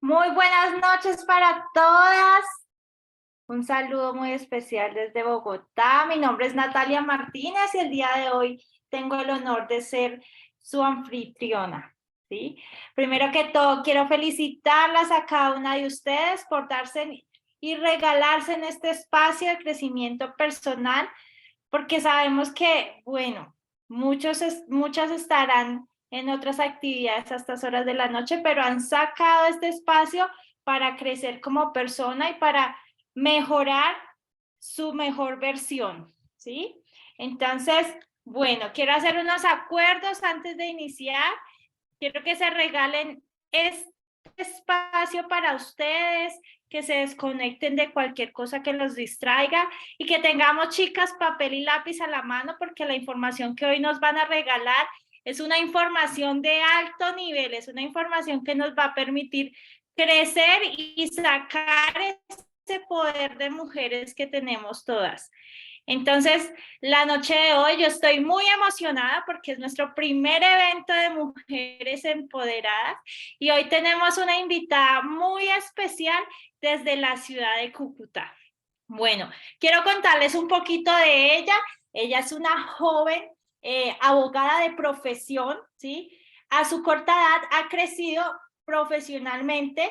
Muy buenas noches para todas. Un saludo muy especial desde Bogotá. Mi nombre es Natalia Martínez y el día de hoy tengo el honor de ser su anfitriona. ¿Sí? Primero que todo, quiero felicitarlas a cada una de ustedes por darse y regalarse en este espacio de crecimiento personal, porque sabemos que, bueno, muchas estarán en otras actividades a estas horas de la noche, pero han sacado este espacio para crecer como persona y para mejorar su mejor versión, ¿sí? Entonces, bueno, quiero hacer unos acuerdos antes de iniciar. Quiero que se regalen este espacio para ustedes, que se desconecten de cualquier cosa que los distraiga y que tengamos, chicas, papel y lápiz a la mano, porque la información que hoy nos van a regalar es una información de alto nivel, es una información que nos va a permitir crecer y sacar ese poder de mujeres que tenemos todas. Entonces, la noche de hoy yo estoy muy emocionada porque es nuestro primer evento de mujeres empoderadas y hoy tenemos una invitada muy especial desde la ciudad de Cúcuta. Bueno, quiero contarles un poquito de ella. Ella es una joven abogada de profesión, ¿sí? A su corta edad ha crecido profesionalmente.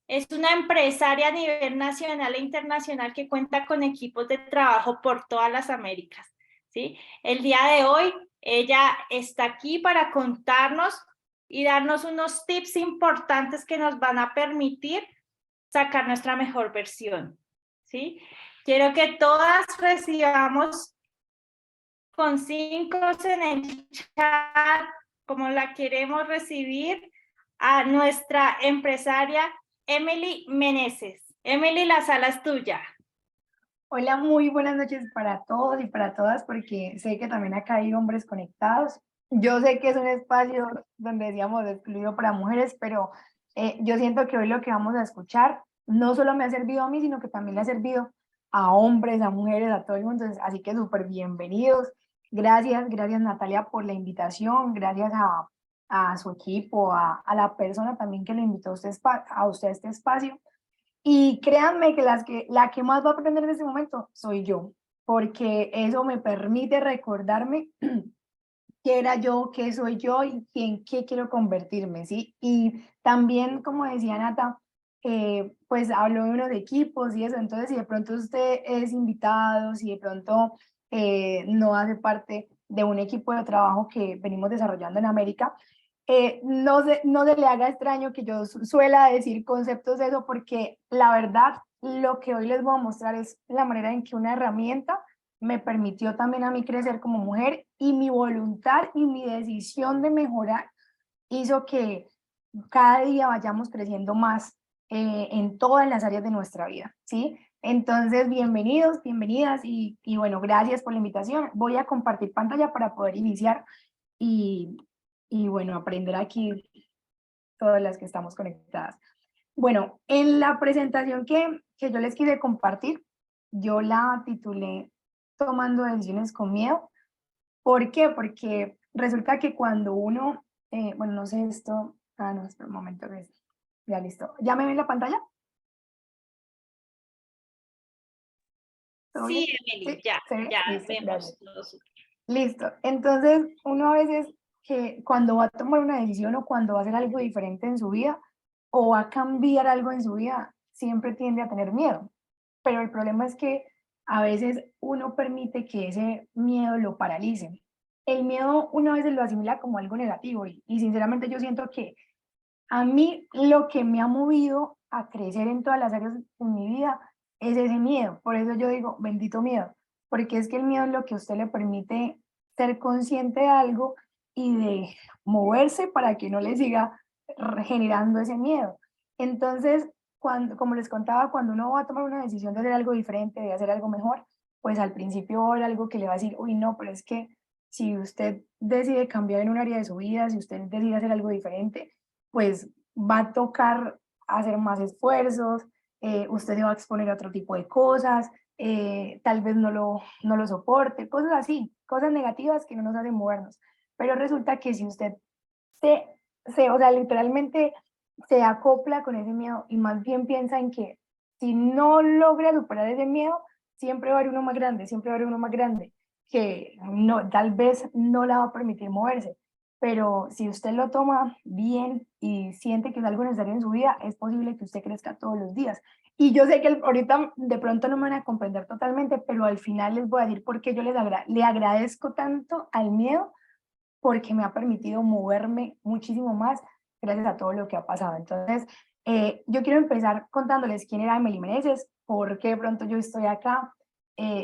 Es una empresaria a nivel nacional e internacional que cuenta con equipos de trabajo por todas las Américas, ¿sí? El día de hoy ella está aquí para contarnos y darnos unos tips importantes que nos van a permitir sacar nuestra mejor versión, ¿sí? Quiero que todas recibamos con 5 en el chat, como la queremos recibir, a nuestra empresaria Emily Meneses. Emily, la sala es tuya. Hola, muy buenas noches para todos y para todas, porque sé que también acá hay hombres conectados. Yo sé que es un espacio donde decíamos excluido para mujeres, pero yo siento que hoy lo que vamos a escuchar no solo me ha servido a mí, sino que también le ha servido a hombres, a mujeres, a todo el mundo. Así que súper bienvenidos. Gracias Natalia por la invitación, gracias a su equipo, a la persona también que le invitó a usted a este espacio. Y créanme que la que más va a aprender en este momento soy yo, porque eso me permite recordarme qué era yo, qué soy yo y en qué quiero convertirme, ¿sí? Y también, como decía Nata, pues habló de unos equipos y eso, entonces si de pronto usted es invitado, si de pronto no hace parte de un equipo de trabajo que venimos desarrollando en América, no se le haga extraño que yo suela decir conceptos de eso, porque la verdad, lo que hoy les voy a mostrar es la manera en que una herramienta me permitió también a mí crecer como mujer, y mi voluntad y mi decisión de mejorar hizo que cada día vayamos creciendo más en todas las áreas de nuestra vida, ¿sí? Entonces, bienvenidos, bienvenidas y bueno, gracias por la invitación. Voy a compartir pantalla para poder iniciar y, y bueno, aprender aquí todas las que estamos conectadas. Bueno, en la presentación que yo les quise compartir, yo la titulé Tomando decisiones con miedo. ¿Por qué? Porque resulta que cuando uno, bueno, no sé esto, no, espera un momento, ya listo. ¿Ya me ven la pantalla? ¿Todo Sí, bien? Emily, ¿Sí? ya, ¿Se ve? ya Listo, vemos gracias. todo su... Listo. Entonces, uno a veces que cuando va a tomar una decisión o cuando va a hacer algo diferente en su vida o va a cambiar algo en su vida, siempre tiende a tener miedo. Pero el problema es que a veces uno permite que ese miedo lo paralice. El miedo uno a veces lo asimila como algo negativo y sinceramente yo siento que a mí lo que me ha movido a crecer en todas las áreas de mi vida es ese miedo. Por eso yo digo, bendito miedo, porque es que el miedo es lo que a usted le permite ser consciente de algo y de moverse para que no le siga generando ese miedo. Entonces, como les contaba, cuando uno va a tomar una decisión de hacer algo diferente, de hacer algo mejor, pues al principio va a haber algo que le va a decir, uy, no, pero es que si usted decide cambiar en un área de su vida, si usted decide hacer algo diferente, pues va a tocar hacer más esfuerzos, usted se va a exponer a otro tipo de cosas, tal vez no lo soporte, cosas así, cosas negativas que no nos hacen movernos. Pero resulta que si usted o sea, literalmente se acopla con ese miedo y más bien piensa en que si no logra superar ese miedo, siempre va a haber uno más grande, siempre va a haber uno más grande, que no, tal vez no la va a permitir moverse. Pero si usted lo toma bien y siente que es algo necesario en su vida, es posible que usted crezca todos los días. Y yo sé que ahorita de pronto no me van a comprender totalmente, pero al final les voy a decir por qué yo le agradezco tanto al miedo, porque me ha permitido moverme muchísimo más gracias a todo lo que ha pasado. Entonces, yo quiero empezar contándoles quién era Emily Meneses, por qué de pronto yo estoy acá.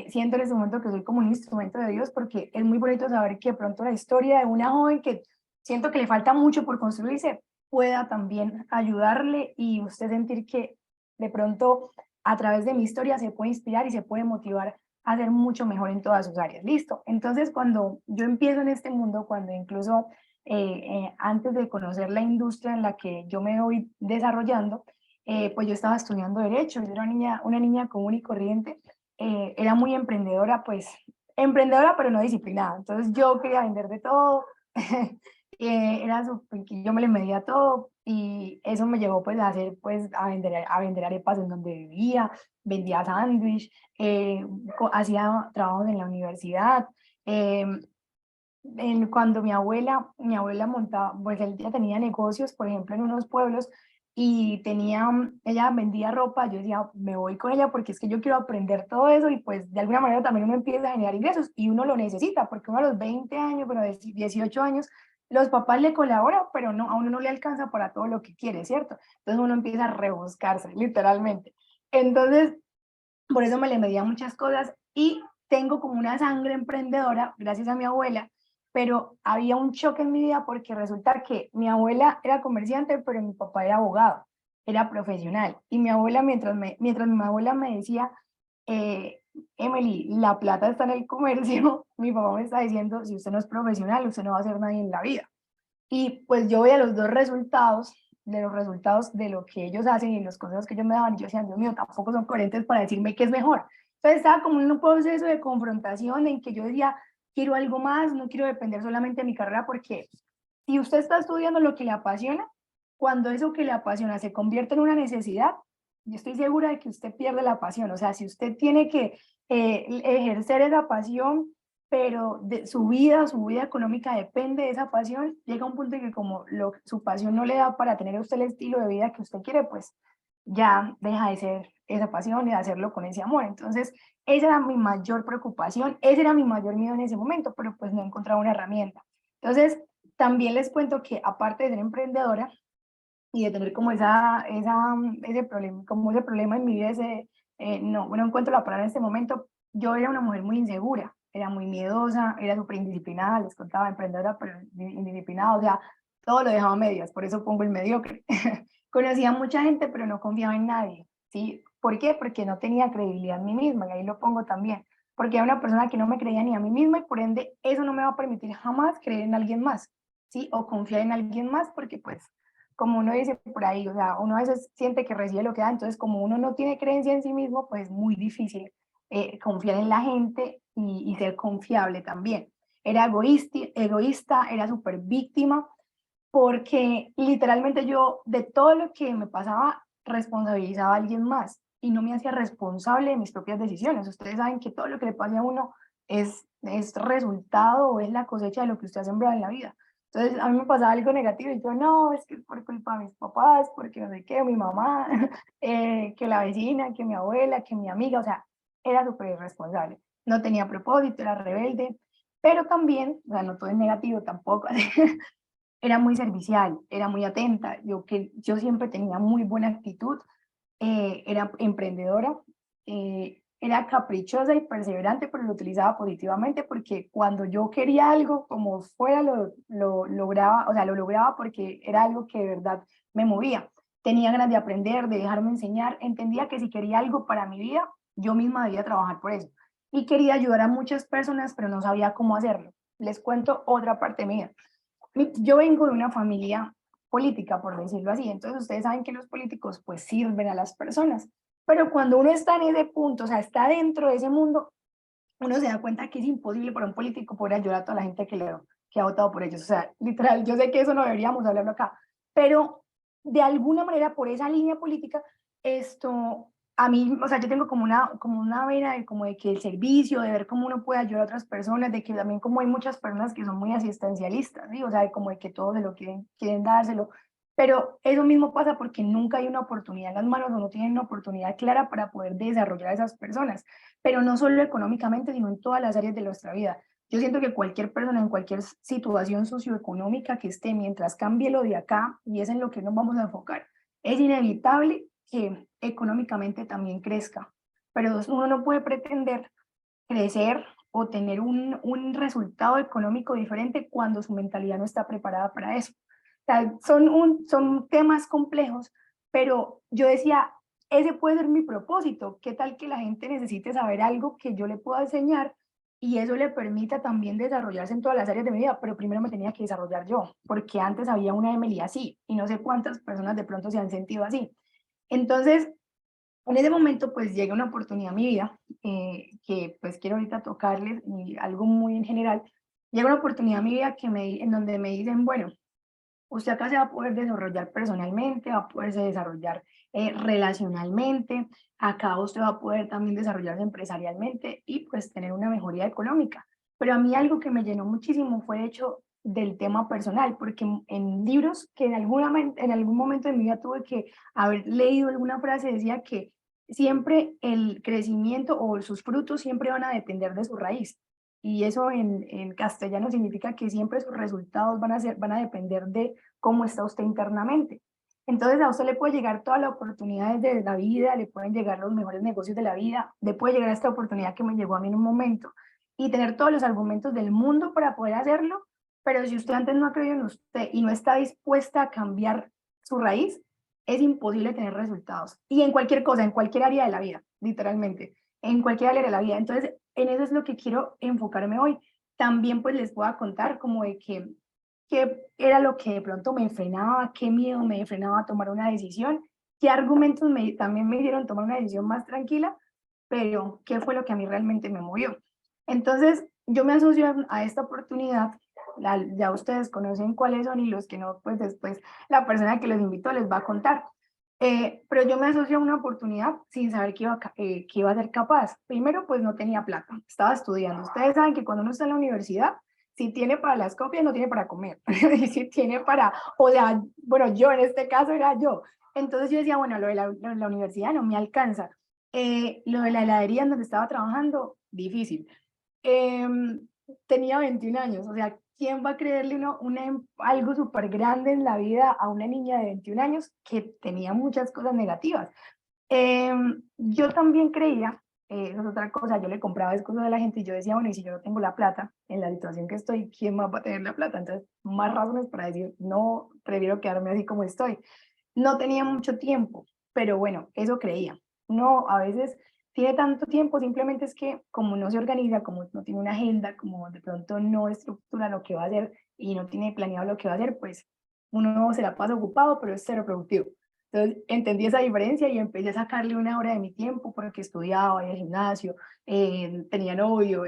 Siento en este momento que soy como un instrumento de Dios, porque es muy bonito saber que de pronto la historia de una joven que siento que le falta mucho por construirse pueda también ayudarle y usted sentir que de pronto a través de mi historia se puede inspirar y se puede motivar a ser mucho mejor en todas sus áreas. Listo. Entonces, cuando yo empiezo en este mundo, cuando incluso antes de conocer la industria en la que yo me voy desarrollando, pues yo estaba estudiando Derecho, yo era una niña común y corriente, era muy emprendedora, pues emprendedora pero no disciplinada. Entonces yo quería vender de todo, era súper, yo me le medía todo y eso me llevó pues a hacer, pues a vender arepas en donde vivía, vendía sándwich, hacía trabajos en la universidad. eh, Cuando mi abuela montaba, pues ella tenía negocios, por ejemplo, en unos pueblos y ella vendía ropa, yo decía, me voy con ella porque es que yo quiero aprender todo eso y pues de alguna manera también uno empieza a generar ingresos y uno lo necesita porque uno a los 20 años, bueno, 18 años, los papás le colaboran, pero no, a uno no le alcanza para todo lo que quiere, ¿cierto? Entonces uno empieza a rebuscarse, literalmente. Entonces, por eso me le medía muchas cosas y tengo como una sangre emprendedora gracias a mi abuela, pero había un choque en mi vida porque resulta que mi abuela era comerciante, pero mi papá era abogado, era profesional. Y mi abuela, mientras mi abuela me decía, Emily, la plata está en el comercio, mi papá me está diciendo, si usted no es profesional, usted no va a ser nadie en la vida. Y pues yo veía los dos resultados, de los resultados de lo que ellos hacen y los consejos que ellos me daban, y yo decía, Dios mío, tampoco son coherentes para decirme qué es mejor. Entonces estaba como en un proceso de confrontación en que yo decía, quiero algo más, no quiero depender solamente de mi carrera, porque si usted está estudiando lo que le apasiona, cuando eso que le apasiona se convierte en una necesidad, yo estoy segura de que usted pierde la pasión. O sea, si usted tiene que ejercer esa pasión, pero su vida económica depende de esa pasión, llega un punto en que como su pasión no le da para tener a usted el estilo de vida que usted quiere, pues ya deja de ser esa pasión y de hacerlo con ese amor. Entonces, esa era mi mayor preocupación, ese era mi mayor miedo en ese momento, pero pues no encontraba una herramienta. Entonces, también les cuento que aparte de ser emprendedora y de tener como ese problema en mi vida, no encuentro la palabra en este momento, yo era una mujer muy insegura, era muy miedosa, era súper indisciplinada, les contaba, emprendedora, pero indisciplinada, o sea, todo lo dejaba a medias, por eso pongo el mediocre. Conocía a mucha gente, pero no confiaba en nadie, ¿sí? ¿Por qué? Porque no tenía credibilidad en mí misma, y ahí lo pongo también, porque era una persona que no me creía ni a mí misma y por ende eso no me va a permitir jamás creer en alguien más, ¿sí? O confiar en alguien más, porque pues como uno dice por ahí, o sea, uno a veces siente que recibe lo que da, entonces como uno no tiene creencia en sí mismo, pues es muy difícil confiar en la gente y ser confiable también. Era egoísta, era súper víctima, porque literalmente yo de todo lo que me pasaba responsabilizaba a alguien más y no me hacía responsable de mis propias decisiones. Ustedes saben que todo lo que le pase a uno es resultado o es la cosecha de lo que usted ha sembrado en la vida. Entonces a mí me pasaba algo negativo y yo no, es que es por culpa de mis papás, porque no sé qué, mi mamá, que la vecina, que mi abuela, que mi amiga, o sea, era súper irresponsable. No tenía propósito, era rebelde, pero también, o sea, no todo es negativo tampoco, era muy servicial, era muy atenta, yo siempre tenía muy buena actitud, era emprendedora, era caprichosa y perseverante, pero lo utilizaba positivamente porque cuando yo quería algo, como fuera, lo lograba, o sea, lo lograba porque era algo que de verdad me movía. Tenía ganas de aprender, de dejarme enseñar, entendía que si quería algo para mi vida, yo misma debía trabajar por eso. Y quería ayudar a muchas personas, pero no sabía cómo hacerlo. Les cuento otra parte mía. Yo vengo de una familia política, por decirlo así, entonces ustedes saben que los políticos pues sirven a las personas, pero cuando uno está en ese punto, o sea, está dentro de ese mundo, uno se da cuenta que es imposible para un político poder ayudar a toda la gente que ha votado por ellos, o sea, literal, yo sé que eso no deberíamos hablarlo acá, pero de alguna manera por esa línea política, a mí, o sea, yo tengo como una vena de, como de que el servicio, de ver cómo uno puede ayudar a otras personas, de que también como hay muchas personas que son muy asistencialistas, ¿sí? O sea, como de que todos se lo quieren dárselo, pero eso mismo pasa porque nunca hay una oportunidad en las manos o no tienen una oportunidad clara para poder desarrollar a esas personas, pero no solo económicamente, sino en todas las áreas de nuestra vida. Yo siento que cualquier persona en cualquier situación socioeconómica que esté, mientras cambie lo de acá, y es en lo que nos vamos a enfocar, es inevitable que económicamente también crezca. Pero uno no puede pretender crecer o tener un resultado económico diferente cuando su mentalidad no está preparada para eso. O sea, son temas complejos, pero yo decía, ese puede ser mi propósito. ¿Qué tal que la gente necesite saber algo que yo le pueda enseñar y eso le permita también desarrollarse en todas las áreas de mi vida? Pero primero me tenía que desarrollar yo, porque antes había una Emily así y no sé cuántas personas de pronto se han sentido así. Entonces, en ese momento, pues llega una oportunidad a mi vida, que pues quiero ahorita tocarles, y algo muy en general. Llega una oportunidad a mi vida en donde me dicen, bueno, usted acá se va a poder desarrollar personalmente, va a poderse desarrollar relacionalmente, acá usted va a poder también desarrollarse empresarialmente y pues tener una mejoría económica. Pero a mí algo que me llenó muchísimo fue de hecho del tema personal, porque en libros que en algún momento de mi vida tuve que haber leído alguna frase, decía que siempre el crecimiento o sus frutos siempre van a depender de su raíz. Y eso en castellano significa que siempre sus resultados van a depender de cómo está usted internamente. Entonces a usted le puede llegar todas las oportunidades de la vida, le pueden llegar los mejores negocios de la vida, le puede llegar esta oportunidad que me llegó a mí en un momento y tener todos los argumentos del mundo para poder hacerlo, pero si usted antes no ha creído en usted y no está dispuesta a cambiar su raíz, es imposible tener resultados. Y en cualquier cosa, en cualquier área de la vida, literalmente, en cualquier área de la vida. Entonces, en eso es lo que quiero enfocarme hoy. También pues les puedo contar como de que qué era lo que de pronto me frenaba, qué miedo me frenaba a tomar una decisión, qué argumentos también me hicieron tomar una decisión más tranquila, pero qué fue lo que a mí realmente me movió. Entonces, yo me asocio a esta oportunidad, ya ustedes conocen cuáles son y los que no, pues después la persona que los invitó les va a contar. Pero yo me asocio a una oportunidad sin saber que iba a ser capaz. Primero, pues no tenía plata, estaba estudiando. Ustedes saben que cuando uno está en la universidad, si tiene para las copias, no tiene para comer. Y si tiene para, o sea, bueno, yo en este caso era yo. Entonces yo decía, bueno, lo de la universidad no me alcanza. Lo de la heladería en donde estaba trabajando, difícil. Em, Tenía 21 años, o sea, ¿quién va a creerle algo súper grande en la vida a una niña de 21 años que tenía muchas cosas negativas? Yo también creía, eso es otra cosa, yo le compraba excusas a la gente y yo decía, bueno, y si yo no tengo la plata, en la situación que estoy, ¿quién más va a tener la plata? Entonces, más razones para decir, no, prefiero quedarme así como estoy. No tenía mucho tiempo, pero bueno, eso creía. No, a veces tiene tanto tiempo, simplemente es que como no se organiza, como no tiene una agenda, como de pronto no estructura lo que va a hacer y no tiene planeado lo que va a hacer, pues uno se la pasa ocupado, pero es cero productivo. Entonces entendí esa diferencia y empecé a sacarle una hora de mi tiempo porque estudiaba, iba al gimnasio, tenía novio,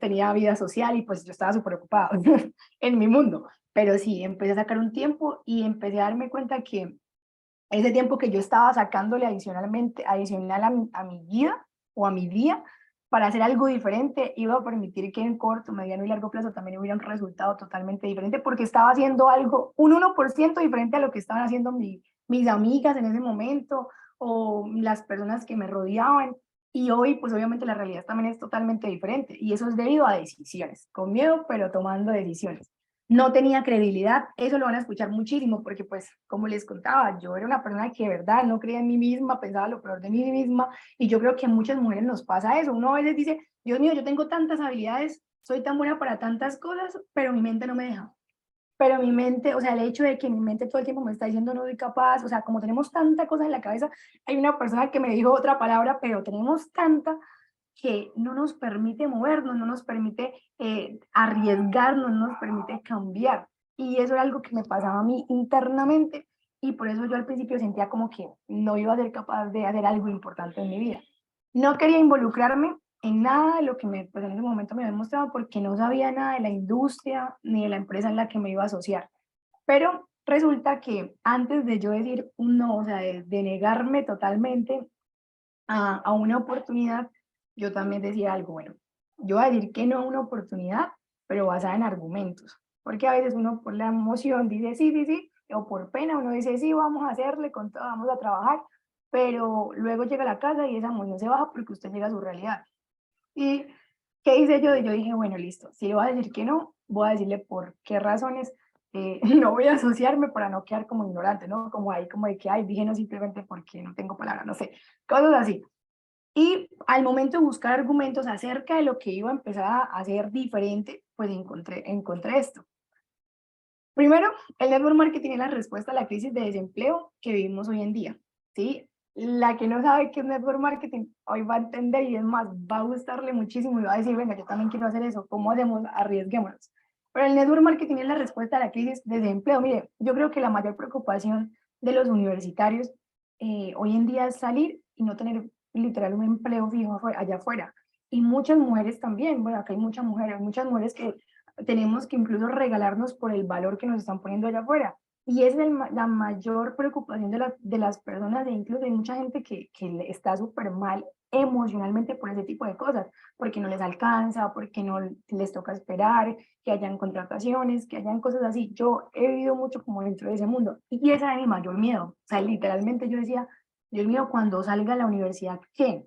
tenía vida social y pues yo estaba súper ocupada en mi mundo. Pero sí, empecé a sacar un tiempo y empecé a darme cuenta que ese tiempo que yo estaba sacándole adicional a mi vida o a mi día para hacer algo diferente, iba a permitir que en corto, mediano y largo plazo también hubiera un resultado totalmente diferente porque estaba haciendo algo, un 1% diferente a lo que estaban haciendo mis amigas en ese momento o las personas que me rodeaban. Y hoy, pues obviamente la realidad también es totalmente diferente y eso es debido a decisiones, con miedo, pero tomando decisiones. No tenía credibilidad, eso lo van a escuchar muchísimo porque pues como les contaba, yo era una persona que de verdad no creía en mí misma, pensaba lo peor de mí misma y yo creo que a muchas mujeres nos pasa eso, uno a veces dice, Dios mío, yo tengo tantas habilidades, soy tan buena para tantas cosas, pero mi mente no me deja. Pero mi mente, o sea, el hecho de que mi mente todo el tiempo me está diciendo no soy capaz, o sea, como tenemos tanta cosa en la cabeza, hay una persona que me dijo otra palabra, pero tenemos tanta que no nos permite movernos, no nos permite arriesgarnos, no nos permite cambiar. Y eso era algo que me pasaba a mí internamente y por eso yo al principio sentía como que no iba a ser capaz de hacer algo importante en mi vida. No quería involucrarme en nada de lo que pues en ese momento me había mostrado porque no sabía nada de la industria ni de la empresa en la que me iba a asociar. Pero resulta que antes de yo decir un no, o sea, de negarme totalmente a una oportunidad, yo también decía algo, bueno, yo voy a decir que no a una oportunidad, pero basada en argumentos, porque a veces uno por la emoción dice sí, sí, sí, o por pena uno dice sí, vamos a hacerle, con todo, vamos a trabajar, pero luego llega a la casa y esa emoción se baja porque usted llega a su realidad. ¿Y qué hice yo? Y yo dije, bueno, listo, si le voy a decir que no, voy a decirle por qué razones no voy a asociarme para no quedar como ignorante, ¿no? Como ahí, como de que, ay, dije no simplemente porque no tengo palabra, no sé, cosas así. Y al momento de buscar argumentos acerca de lo que iba a empezar a hacer diferente, pues encontré esto. Primero, el network marketing es la respuesta a la crisis de desempleo que vivimos hoy en día, ¿sí? La que no sabe qué es network marketing, hoy va a entender y es más, va a gustarle muchísimo y va a decir, venga, yo también quiero hacer eso, ¿cómo hacemos? Arriesguémonos. Pero el network marketing es la respuesta a la crisis de desempleo. Mire, yo creo que la mayor preocupación de los universitarios hoy en día es salir y no tener literal un empleo fijo allá afuera. Y muchas mujeres también, bueno, acá hay muchas mujeres que tenemos que incluso regalarnos por el valor que nos están poniendo allá afuera. Y es la mayor preocupación de las personas, e incluso hay mucha gente que está súper mal emocionalmente por ese tipo de cosas, porque no les alcanza, porque no les toca esperar, que hayan contrataciones, que hayan cosas así. Yo he vivido mucho como dentro de ese mundo y ese era mi mayor miedo. O sea, literalmente yo decía, Dios mío, cuando salga a la universidad, ¿qué?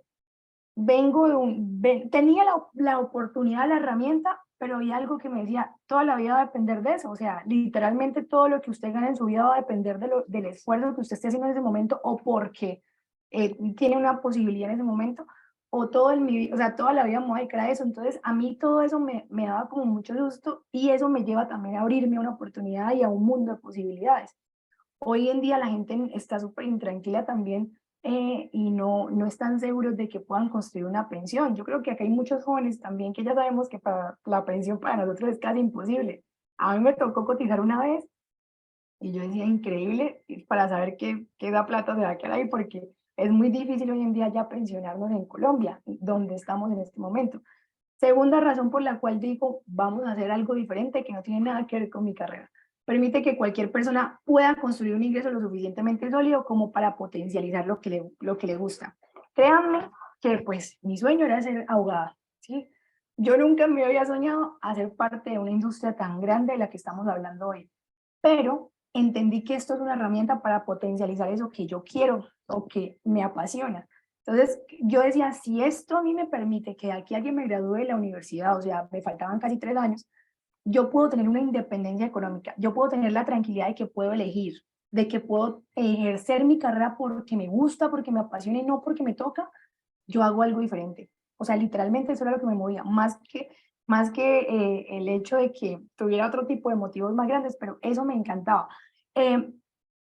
Vengo de tenía la oportunidad, la herramienta, pero había algo que me decía, toda la vida va a depender de eso, o sea, literalmente todo lo que usted gana en su vida va a depender del esfuerzo que usted esté haciendo en ese momento o porque tiene una posibilidad en ese momento, o o sea, toda la vida me voy a dedicar a eso, entonces a mí todo eso me daba como mucho gusto y eso me lleva también a abrirme a una oportunidad y a un mundo de posibilidades. Hoy en día la gente está súper intranquila también y no están seguros de que puedan construir una pensión. Yo creo que acá hay muchos jóvenes también que ya sabemos que para la pensión para nosotros es casi imposible. A mí me tocó cotizar una vez y yo decía increíble para saber qué da plata se va a quedar ahí porque es muy difícil hoy en día ya pensionarnos en Colombia, donde estamos en este momento. Segunda razón por la cual digo, vamos a hacer algo diferente que no tiene nada que ver con mi carrera. Permite que cualquier persona pueda construir un ingreso lo suficientemente sólido como para potencializar lo que le gusta. Créanme que pues mi sueño era ser abogada, ¿sí? Yo nunca me había soñado hacer parte de una industria tan grande de la que estamos hablando hoy, pero entendí que esto es una herramienta para potencializar eso que yo quiero o que me apasiona. Entonces, yo decía, si esto a mí me permite que de aquí a que me gradúe de la universidad, o sea, me faltaban casi 3 años, yo puedo tener una independencia económica, yo puedo tener la tranquilidad de que puedo elegir, de que puedo ejercer mi carrera porque me gusta, porque me apasiona y no porque me toca, yo hago algo diferente. O sea, literalmente eso era lo que me movía, más que el hecho de que tuviera otro tipo de motivos más grandes, pero eso me encantaba. Eh,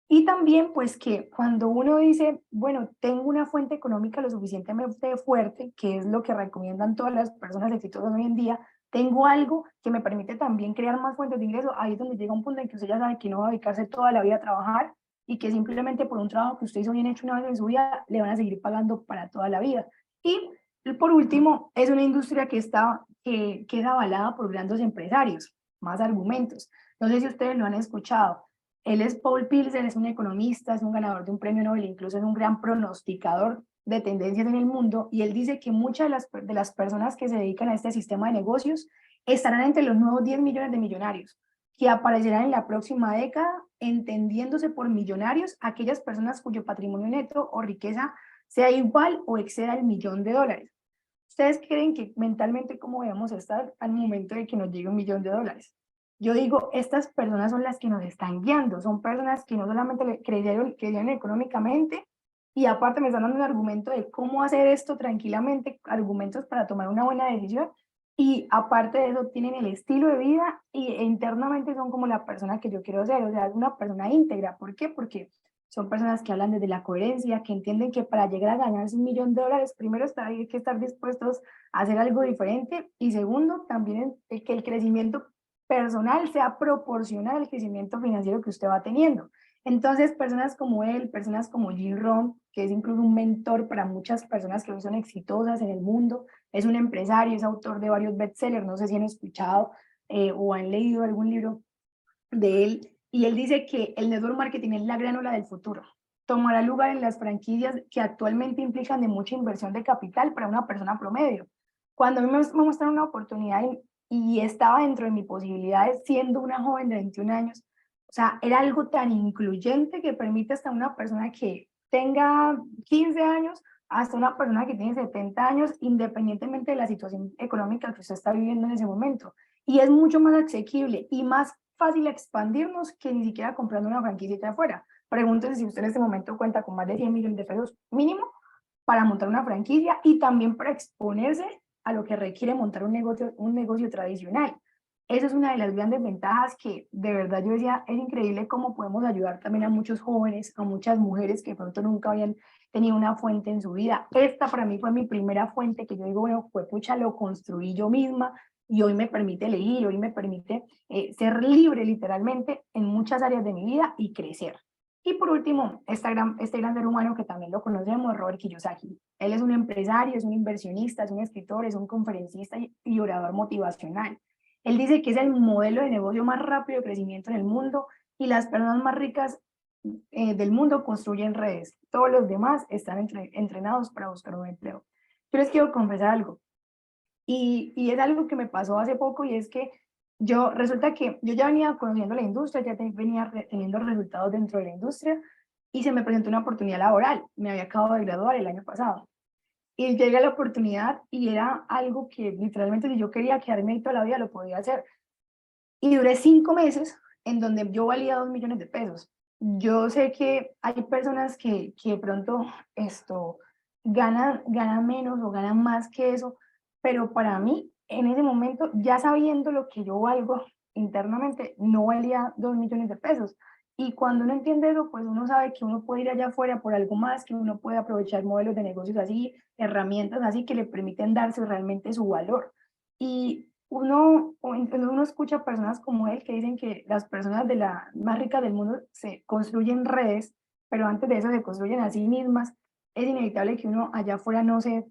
y también, pues que cuando uno dice, bueno, tengo una fuente económica lo suficientemente fuerte, que es lo que recomiendan todas las personas exitosas hoy en día, tengo algo que me permite también crear más fuentes de ingreso, ahí es donde llega un punto en que usted ya sabe que no va a dedicarse toda la vida a trabajar y que simplemente por un trabajo que usted hizo bien hecho una vez en su vida, le van a seguir pagando para toda la vida. Y por último, es una industria que es avalada por grandes empresarios, más argumentos. No sé si ustedes lo han escuchado. Él es Paul Pilser, es un economista, es un ganador de un premio Nobel, incluso es un gran pronosticador de tendencias en el mundo, y él dice que muchas de las personas que se dedican a este sistema de negocios estarán entre los nuevos 10 millones de millonarios, que aparecerán en la próxima década, entendiéndose por millonarios aquellas personas cuyo patrimonio neto o riqueza sea igual o exceda el $1.000.000. ¿Ustedes creen que mentalmente cómo debemos estar al momento de que nos llegue $1.000.000? Yo digo, estas personas son las que nos están guiando, son personas que no solamente creyeron económicamente y aparte me están dando un argumento de cómo hacer esto tranquilamente, argumentos para tomar una buena decisión y aparte de eso tienen el estilo de vida e internamente son como la persona que yo quiero ser, o sea, una persona íntegra. ¿Por qué? Porque son personas que hablan desde la coherencia, que entienden que para llegar a ganarse $1.000.000, primero hay que estar dispuestos a hacer algo diferente y segundo, también que el crecimiento personal sea proporcional al crecimiento financiero que usted va teniendo. Entonces, personas como él, personas como Jim Rohn, que es incluso un mentor para muchas personas que hoy son exitosas en el mundo, es un empresario, es autor de varios bestsellers, no sé si han escuchado o han leído algún libro de él. y él dice que el network marketing es la gran ola del futuro. Tomará lugar en las franquicias que actualmente implican de mucha inversión de capital para una persona promedio. Cuando a mí me mostraron una oportunidad y estaba dentro de mis posibilidades siendo una joven de 21 años, o sea, era algo tan incluyente que permite hasta una persona que tenga 15 años, hasta una persona que tiene 70 años, independientemente de la situación económica que usted está viviendo en ese momento. Y es mucho más asequible y más fácil expandirnos que ni siquiera comprando una franquicia de afuera. Pregúntese si usted en este momento cuenta con más de 100 millones de pesos mínimo para montar una franquicia y también para exponerse a lo que requiere montar un negocio tradicional. Esa es una de las grandes ventajas que de verdad yo decía, es increíble cómo podemos ayudar también a muchos jóvenes, a muchas mujeres que de pronto nunca habían tenido una fuente en su vida. Esta para mí fue mi primera fuente que yo digo, bueno, pues pucha, lo construí yo misma y hoy me permite elegir, hoy me permite ser libre literalmente en muchas áreas de mi vida y crecer. Y por último, este gran ser humano que también lo conocemos, Robert Kiyosaki. Él es un empresario, es un inversionista, es un escritor, es un conferencista y orador motivacional. Él dice que es el modelo de negocio más rápido de crecimiento en el mundo y las personas más ricas del mundo construyen redes. Todos los demás están entrenados para buscar un empleo. Yo les quiero confesar algo. Y es algo que me pasó hace poco y es que resulta que yo ya venía conociendo la industria, ya venía teniendo resultados dentro de la industria y se me presentó una oportunidad laboral. Me había acabado de graduar el año pasado. Y llega la oportunidad y era algo que literalmente si yo quería quedarme ahí toda la vida lo podía hacer. Y duré 5 meses en donde yo valía 2 millones de pesos. Yo sé que hay personas que de pronto ganan menos o ganan más que eso, pero para mí, en ese momento, ya sabiendo lo que yo valgo internamente, no valía 2 millones de pesos. Y cuando uno entiende eso, pues uno sabe que uno puede ir allá afuera por algo más, que uno puede aprovechar modelos de negocios así, herramientas así que le permiten darse realmente su valor. Y uno escucha personas como él que dicen que las personas de la más ricas del mundo se construyen redes, pero antes de eso se construyen a sí mismas. Es inevitable que uno allá afuera no se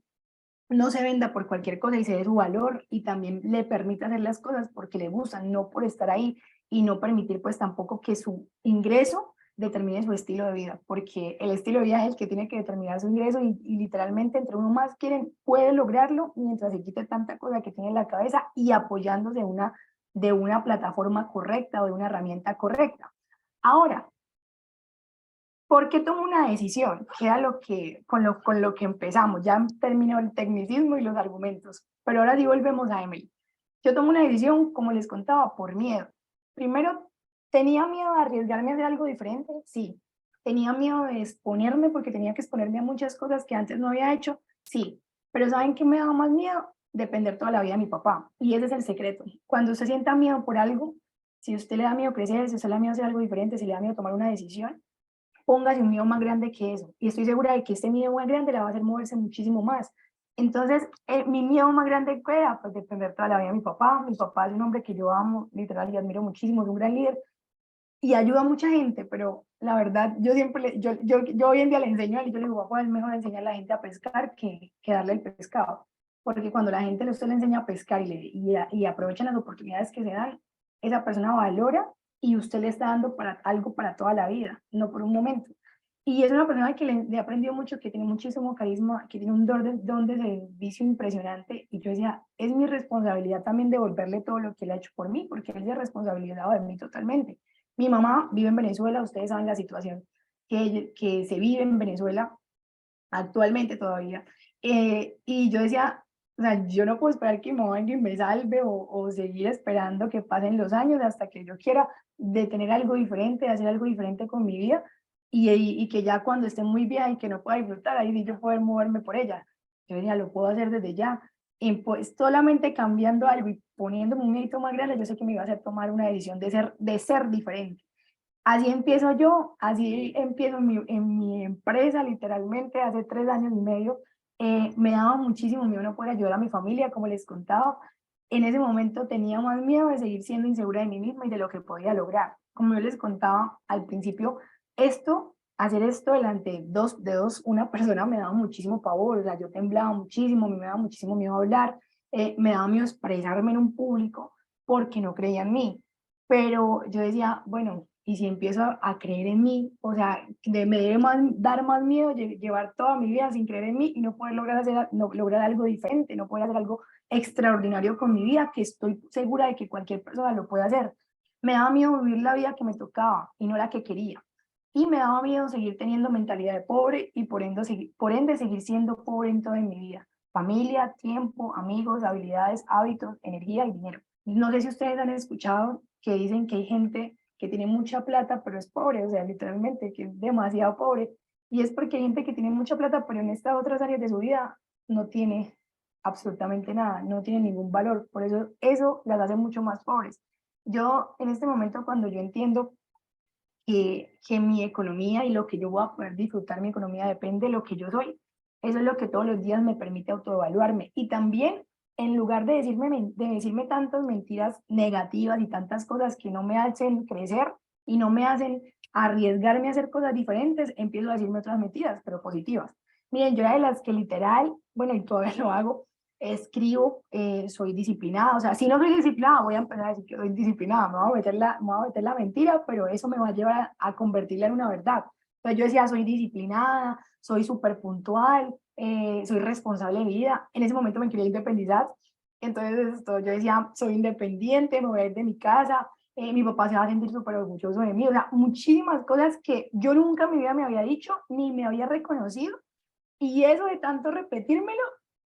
venda por cualquier cosa y se dé su valor y también le permita hacer las cosas porque le gustan, no por estar ahí y no permitir pues tampoco que su ingreso determine su estilo de vida, porque el estilo de vida es el que tiene que determinar su ingreso y literalmente entre uno más quieren, puede lograrlo mientras se quite tanta cosa que tiene en la cabeza y apoyándose de una plataforma correcta o de una herramienta correcta. Ahora, ¿por qué tomo una decisión? Que era con lo que empezamos. Ya terminó el tecnicismo y los argumentos. Pero ahora sí volvemos a Emily. Yo tomo una decisión, como les contaba, por miedo. Primero, ¿tenía miedo de arriesgarme a hacer algo diferente? Sí. ¿Tenía miedo de exponerme porque tenía que exponerme a muchas cosas que antes no había hecho? Sí. Pero ¿saben qué me daba más miedo? Depender toda la vida de mi papá. Y ese es el secreto. Cuando usted sienta miedo por algo, si a usted le da miedo crecer, si a usted le da miedo hacer algo diferente, si le da miedo tomar una decisión, póngase un miedo más grande que eso. Y estoy segura de que este miedo más grande la va a hacer moverse muchísimo más. Entonces, mi miedo más grande que era, pues, depender toda la vida de mi papá. Mi papá es un hombre que yo amo, literal, y admiro muchísimo, es un gran líder y ayuda a mucha gente, pero la verdad, yo siempre, yo hoy en día le enseño a él y yo le digo, papá, es mejor enseñar a la gente a pescar que darle el pescado. Porque cuando la gente usted le enseña a pescar y aprovechan las oportunidades que se dan, esa persona valora y usted le está dando algo para toda la vida, no por un momento. Y es una persona que le he aprendido mucho, que tiene muchísimo carisma, que tiene un don de servicio impresionante. Y yo decía, es mi responsabilidad también devolverle todo lo que él ha hecho por mí, porque él se ha responsabilizado de mí totalmente. Mi mamá vive en Venezuela, ustedes saben la situación que se vive en Venezuela actualmente todavía. Y yo decía, o sea, yo no puedo esperar que mi mamá venga y me salve o seguir esperando que pasen los años hasta que yo quiera de tener algo diferente, de hacer algo diferente con mi vida y que ya cuando esté muy vieja y que no pueda disfrutar, ahí sí yo poder moverme por ella. Yo decía, lo puedo hacer desde ya. Y pues solamente cambiando algo y poniéndome un mérito más grande, yo sé que me iba a hacer tomar una decisión de ser diferente. Así empiezo yo, así empiezo en mi empresa, literalmente, hace 3 años y medio. Me daba muchísimo miedo no poder ayudar a mi familia, como les contaba. En ese momento tenía más miedo de seguir siendo insegura de mí misma y de lo que podía lograr. Como yo les contaba al principio, hacer esto delante una persona me daba muchísimo pavor, o sea, yo temblaba muchísimo, me daba muchísimo miedo hablar, me daba miedo expresarme en un público porque no creía en mí. Pero yo decía, bueno, y si empiezo a creer en mí, o sea, me debe dar más miedo llevar toda mi vida sin creer en mí y no poder lograr algo diferente, no poder hacer algo extraordinario con mi vida, que estoy segura de que cualquier persona lo puede hacer. Me daba miedo vivir la vida que me tocaba y no la que quería. Y me daba miedo seguir teniendo mentalidad de pobre y por ende seguir siendo pobre en toda mi vida. Familia, tiempo, amigos, habilidades, hábitos, energía y dinero. No sé si ustedes han escuchado que dicen que hay gente que tiene mucha plata pero es pobre, o sea, literalmente que es demasiado pobre. Y es porque hay gente que tiene mucha plata pero en estas otras áreas de su vida no tiene absolutamente nada, no tiene ningún valor. Por eso las hace mucho más pobres. Yo en este momento cuando yo entiendo que mi economía y lo que yo voy a poder disfrutar mi economía depende de lo que yo soy. Eso es lo que todos los días me permite autoevaluarme. Y también, en lugar de decirme tantas mentiras negativas y tantas cosas que no me hacen crecer y no me hacen arriesgarme a hacer cosas diferentes, empiezo a decirme otras mentiras, pero positivas. Miren, yo era de las que literal, bueno, y todavía lo hago, escribo, soy disciplinada, o sea, si no soy disciplinada, voy a empezar a decir que soy disciplinada, me voy a meter la mentira, pero eso me va a llevar a convertirla en una verdad. Entonces yo decía, soy disciplinada, soy súper puntual, soy responsable de mi vida. En ese momento me quería independizar, entonces yo decía, soy independiente, me voy a ir de mi casa, mi papá se va a sentir súper orgulloso de mí, o sea, muchísimas cosas que yo nunca en mi vida me había dicho, ni me había reconocido, y eso de tanto repetírmelo,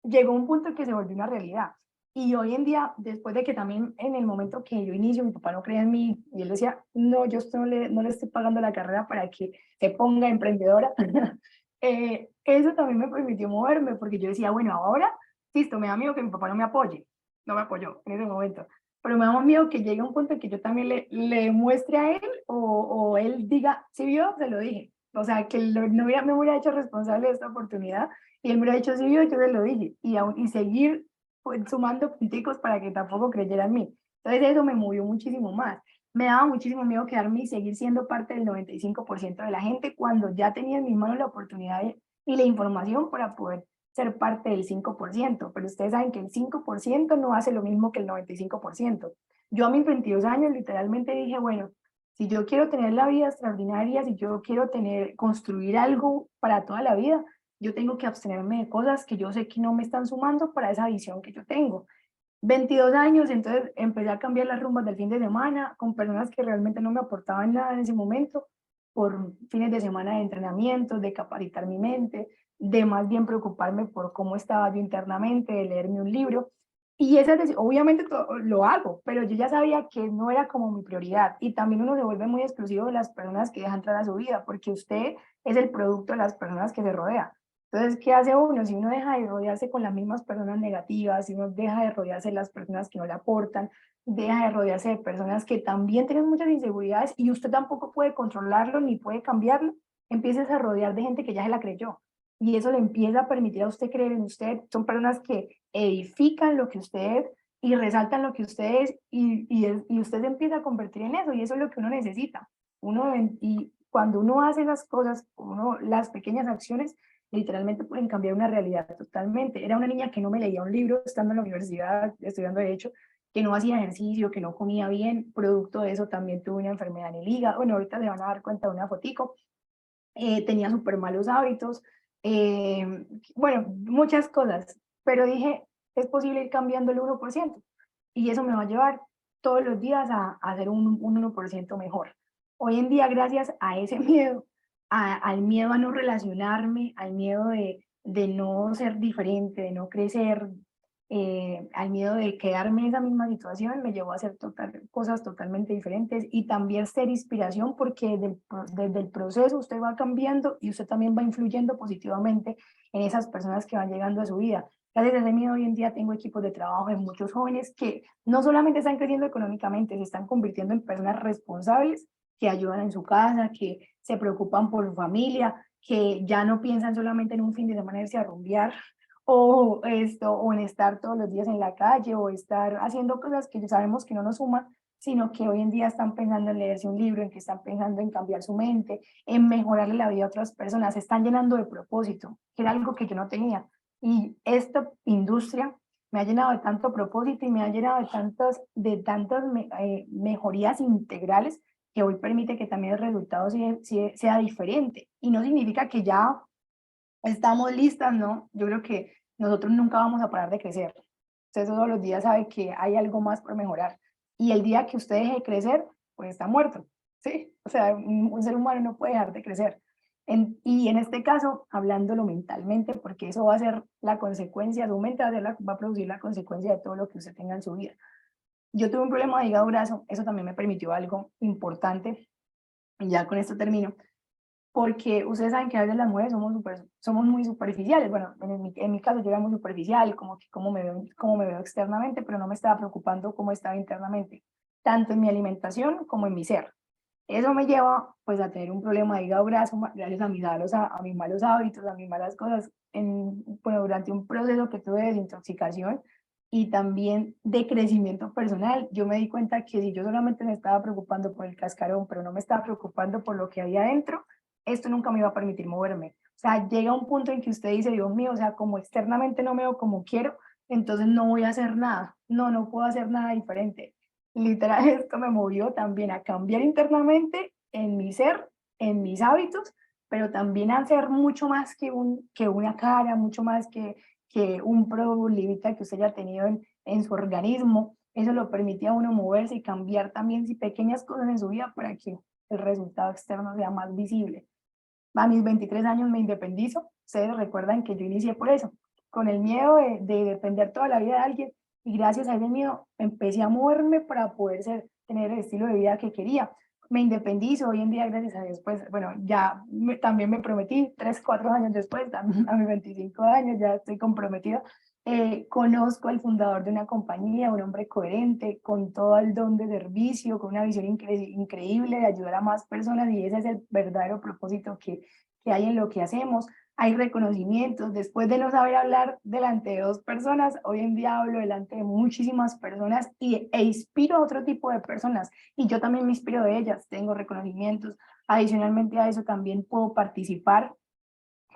llegó a un punto que se volvió una realidad. Y hoy en día, después de que también en el momento que yo inicio, mi papá no creía en mí y él decía, no, yo no le estoy pagando la carrera para que se ponga emprendedora. Eso también me permitió moverme porque yo decía, bueno, ahora, listo, me da miedo que mi papá no me apoye. No me apoyó en ese momento. Pero me da miedo que llegue un punto en que yo también le muestre a él o él diga, si vio, se lo dije. O sea, que me hubiera hecho responsable de esta oportunidad y él me hubiera dicho, sí, yo se lo dije. Y seguir pues, sumando punticos para que tampoco creyera en mí. Entonces eso me movió muchísimo más. Me daba muchísimo miedo quedarme y seguir siendo parte del 95% de la gente cuando ya tenía en mis manos la oportunidad y la información para poder ser parte del 5%. Pero ustedes saben que el 5% no hace lo mismo que el 95%. Yo a mis 22 años literalmente dije, bueno, si yo quiero tener la vida extraordinaria, si yo quiero construir algo para toda la vida, yo tengo que abstenerme de cosas que yo sé que no me están sumando para esa visión que yo tengo. 22 años, entonces empecé a cambiar las rumbas del fin de semana con personas que realmente no me aportaban nada en ese momento, por fines de semana de entrenamiento, de capacitar mi mente, de más bien preocuparme por cómo estaba yo internamente, de leerme un libro. Y obviamente lo hago, pero yo ya sabía que no era como mi prioridad. Y también uno se vuelve muy exclusivo de las personas que dejan entrar a su vida, porque usted es el producto de las personas que se rodea. Entonces, ¿qué hace uno? Si uno deja de rodearse con las mismas personas negativas, si uno deja de rodearse de las personas que no le aportan, deja de rodearse de personas que también tienen muchas inseguridades y usted tampoco puede controlarlo ni puede cambiarlo, empiezas a rodear de gente que ya se la creyó. Y eso le empieza a permitir a usted creer en usted. Son personas que edifican lo que usted es y resaltan lo que usted es y usted se empieza a convertir en eso y eso es lo que uno necesita. Y cuando uno hace las cosas, las pequeñas acciones, literalmente pueden cambiar una realidad totalmente. Era una niña que no me leía un libro estando en la universidad, estudiando Derecho, que no hacía ejercicio, que no comía bien, producto de eso también tuve una enfermedad en el hígado, bueno, ahorita se van a dar cuenta de una fotico, tenía súper malos hábitos, bueno, muchas cosas, pero dije, es posible ir cambiando el 1% y eso me va a llevar todos los días a hacer un 1% mejor. Hoy en día, gracias a ese miedo, al miedo a no relacionarme, al miedo de no ser diferente, de no crecer, al miedo de quedarme en esa misma situación, me llevó a hacer cosas totalmente diferentes y también ser inspiración porque desde el proceso usted va cambiando y usted también va influyendo positivamente en esas personas que van llegando a su vida. Gracias a ese miedo hoy en día tengo equipos de trabajo de muchos jóvenes que no solamente están creciendo económicamente, se están convirtiendo en personas responsables que ayudan en su casa, que se preocupan por su familia, que ya no piensan solamente en un fin de semana irse a rumbear, o en estar todos los días en la calle, o estar haciendo cosas que sabemos que no nos suman, sino que hoy en día están pensando en leerse un libro, en que están pensando en cambiar su mente, en mejorarle la vida a otras personas, se están llenando de propósito, que era algo que yo no tenía. Y esta industria me ha llenado de tanto propósito y me ha llenado de tantas mejorías integrales que hoy permite que también el resultado sea diferente. Y no significa que ya estamos listas, ¿no? Yo creo que nosotros nunca vamos a parar de crecer. Usted todos los días sabe que hay algo más por mejorar. Y el día que usted deje de crecer, pues está muerto, ¿sí? O sea, un ser humano no puede dejar de crecer. Y en este caso, hablándolo mentalmente, porque eso va a ser la consecuencia, su mente va a producir la consecuencia de todo lo que usted tenga en su vida. Yo tuve un problema de hígado graso, eso también me permitió algo importante, y ya con esto termino, porque ustedes saben que a veces las mujeres somos muy superficiales. Bueno, en mi caso yo era muy superficial, como que cómo me veo externamente, pero no me estaba preocupando cómo estaba internamente, tanto en mi alimentación como en mi ser. Eso me lleva pues a tener un problema de hígado graso gracias a mis malos hábitos, a mis malas cosas, bueno, durante un proceso que tuve de desintoxicación y también de crecimiento personal. Yo me di cuenta que si yo solamente me estaba preocupando por el cascarón, pero no me estaba preocupando por lo que había adentro, esto nunca me iba a permitir moverme. O sea, llega un punto en que usted dice, Dios mío, o sea, como externamente no me veo como quiero, entonces no voy a hacer nada, no puedo hacer nada diferente. Literal, esto me movió también a cambiar internamente en mi ser, en mis hábitos, pero también a hacer mucho más que una cara, mucho más que un problemita que usted haya tenido en su organismo. Eso lo permitía a uno moverse y cambiar también si pequeñas cosas en su vida para que el resultado externo sea más visible. A mis 23 años me independizo. Ustedes recuerdan que yo inicié por eso, con el miedo de depender toda la vida de alguien, y gracias a ese miedo empecé a moverme para poder tener el estilo de vida que quería. Me independizo hoy en día, gracias a Dios, pues bueno, ya también me prometí 3, 4 años después, a mis 25 años ya estoy comprometida. Conozco al fundador de una compañía, un hombre coherente, con todo el don de servicio, con una visión increíble de ayudar a más personas, y ese es el verdadero propósito que hay en lo que hacemos. Hay reconocimientos. Después de no saber hablar delante de 2 personas, hoy en día hablo delante de muchísimas personas e inspiro a otro tipo de personas, y yo también me inspiro de ellas, tengo reconocimientos. Adicionalmente a eso también puedo participar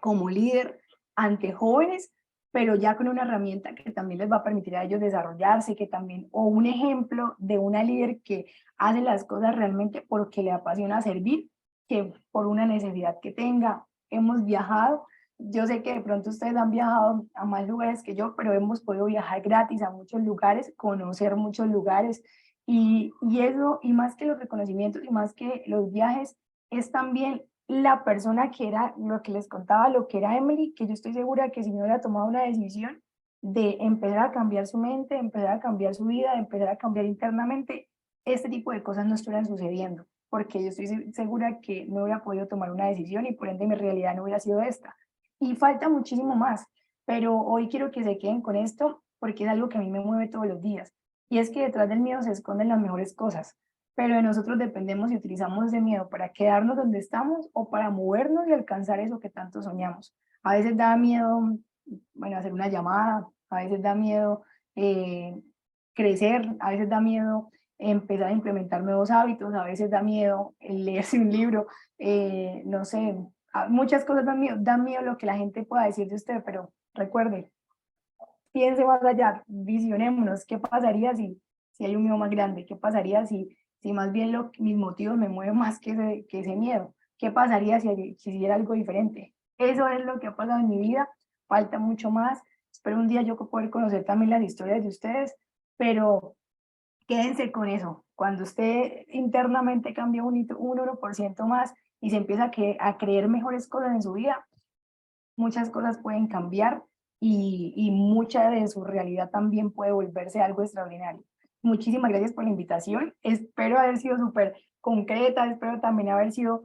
como líder ante jóvenes, pero ya con una herramienta que también les va a permitir a ellos desarrollarse, que también, o un ejemplo de una líder que hace las cosas realmente porque le apasiona servir, que por una necesidad que tenga. Hemos viajado, yo sé que de pronto ustedes han viajado a más lugares que yo, pero hemos podido viajar gratis a muchos lugares, conocer muchos lugares, y eso, y más que los reconocimientos y más que los viajes, es también la persona que era, lo que les contaba, lo que era Emily, que yo estoy segura que si no hubiera tomado una decisión de empezar a cambiar su mente, empezar a cambiar su vida, empezar a cambiar internamente, este tipo de cosas no estuvieran sucediendo, porque yo estoy segura que no hubiera podido tomar una decisión y por ende mi realidad no hubiera sido esta. Y falta muchísimo más, pero hoy quiero que se queden con esto porque es algo que a mí me mueve todos los días. Y es que detrás del miedo se esconden las mejores cosas, pero de nosotros dependemos si utilizamos ese miedo para quedarnos donde estamos o para movernos y alcanzar eso que tanto soñamos. A veces da miedo, bueno, hacer una llamada, a veces da miedo crecer, a veces da miedo empezar a implementar nuevos hábitos, a veces da miedo leerse un libro, no sé, muchas cosas dan miedo lo que la gente pueda decir de usted, pero recuerde, piense más allá, visionémonos, ¿qué pasaría si hay un miedo más grande? ¿Qué pasaría si más bien mis motivos me mueven más que ese miedo? ¿Qué pasaría si hiciera algo diferente? Eso es lo que ha pasado en mi vida, falta mucho más. Espero un día yo poder conocer también las historias de ustedes, pero quédense con eso. Cuando usted internamente cambia un 1% más y se empieza a creer mejores cosas en su vida, muchas cosas pueden cambiar, y mucha de su realidad también puede volverse algo extraordinario. Muchísimas gracias por la invitación. Espero haber sido súper concreta, espero también haber sido,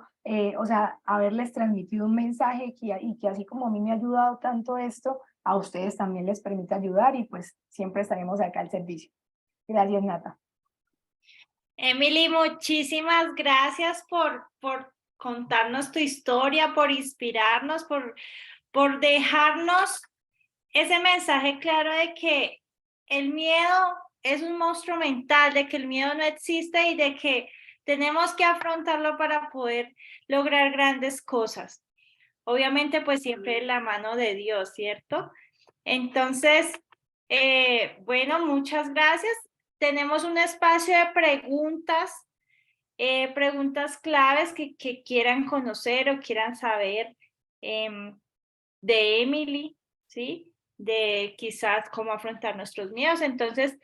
o sea, haberles transmitido un mensaje y que así como a mí me ha ayudado tanto esto, a ustedes también les permite ayudar, y pues siempre estaremos acá al servicio. Gracias, Nata. Emily, muchísimas gracias por contarnos tu historia, por inspirarnos, por dejarnos ese mensaje claro de que el miedo es un monstruo mental, de que el miedo no existe y de que tenemos que afrontarlo para poder lograr grandes cosas. Obviamente, pues siempre en la mano de Dios, ¿cierto? Entonces, bueno, muchas gracias. Tenemos un espacio de preguntas preguntas claves que quieran conocer o quieran saber de Emily, ¿sí? De quizás cómo afrontar nuestros miedos. Entonces,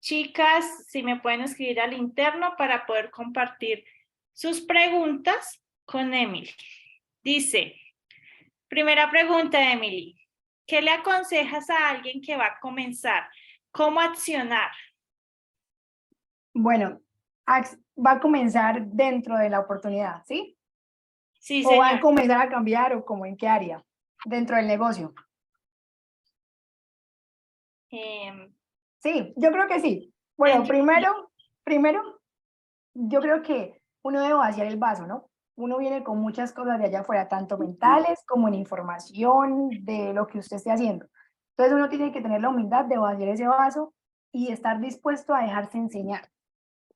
chicas, si me pueden escribir al interno para poder compartir sus preguntas con Emily. Dice, primera pregunta, Emily. ¿Qué le aconsejas a alguien que va a comenzar? ¿Cómo accionar? Bueno, va a comenzar dentro de la oportunidad, ¿sí? Sí, ¿O va a señor. comenzar a cambiar o como en qué área? Dentro del negocio. Sí, yo creo que sí. Bueno, Dentro. primero, yo creo que uno debe vaciar el vaso, ¿no? Uno viene con muchas cosas de allá afuera, tanto mentales como en información de lo que usted esté haciendo. Entonces uno tiene que tener la humildad de vaciar ese vaso y estar dispuesto a dejarse enseñar,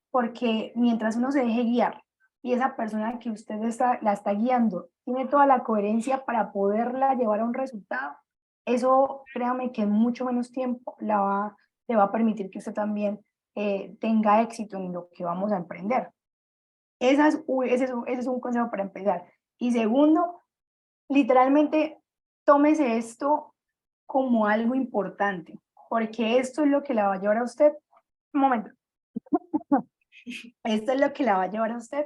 porque mientras uno se deje guiar y esa persona que usted la está guiando tiene toda la coherencia para poderla llevar a un resultado, eso créame que en mucho menos tiempo le va a permitir que usted también tenga éxito en lo que vamos a emprender. Ese es un consejo para empezar. Y segundo, literalmente tómese esto como algo importante, porque esto es lo que la va a llevar a usted. Un momento. Esto es lo que la va a llevar a usted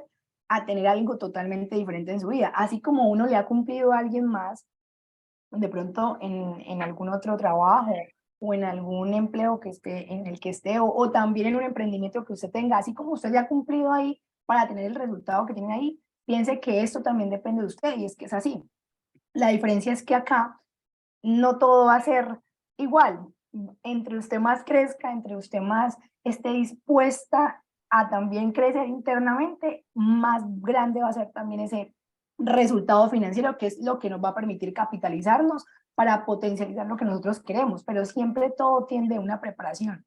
a tener algo totalmente diferente en su vida. Así como uno le ha cumplido a alguien más, de pronto en algún otro trabajo o en algún empleo que esté, en el que esté, o también en un emprendimiento que usted tenga, así como usted ya ha cumplido ahí para tener el resultado que tiene ahí, piense que esto también depende de usted y es que es así. La diferencia es que acá no todo va a ser igual. Entre usted más crezca, entre usted más esté dispuesta a también crecer internamente, más grande va a ser también ese resultado financiero, que es lo que nos va a permitir capitalizarnos para potencializar lo que nosotros queremos, pero siempre todo tiende a una preparación.